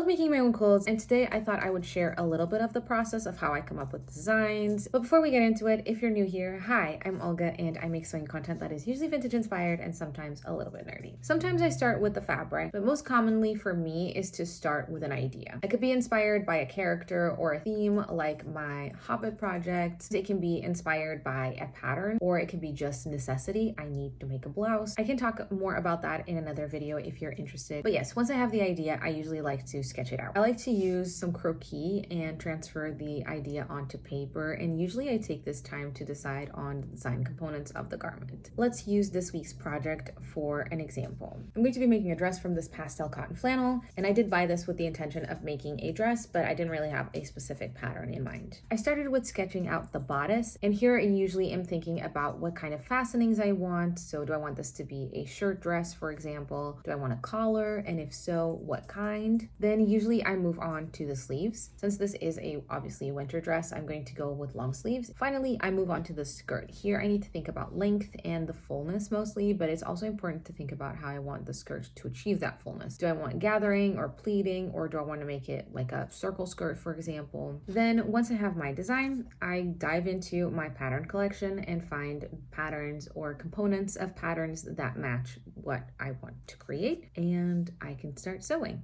making my own clothes, and today I thought I would share a little bit of the process of how I come up with designs. But before we get into it, if you're new here, hi, I'm Olga and I make sewing content that is usually vintage inspired and sometimes a little bit nerdy. Sometimes I start with the fabric, but most commonly for me is to start with an idea. I could be inspired by a character or a theme like my Hobbit project. It can be inspired by a pattern, or it can be just necessity. I need to make a blouse. I can talk more about that in another video if you're interested. But yes, once I have the idea, I usually like to sketch it out. I like to use some croquis and transfer the idea onto paper, and usually I take this time to decide on the design components of the garment. Let's use this week's project for an example. I'm going to be making a dress from this pastel cotton flannel, and I did buy this with the intention of making a dress, but I didn't really have a specific pattern in mind. I started with sketching out the bodice, and here I usually am thinking about what kind of fastenings I want. So do I want this to be a shirt dress, for example? Do I want a collar? And if so, what kind? Then usually I move on to the sleeves. Since this is obviously a winter dress, I'm going to go with long sleeves. Finally, I move on to the skirt. Here I need to think about length and the fullness mostly, but it's also important to think about how I want the skirt to achieve that fullness. Do I want gathering or pleating, or do I want to make it like a circle skirt, for example? Then once I have my design, I dive into my pattern collection and find patterns or components of patterns that match what I want to create, and I can start sewing.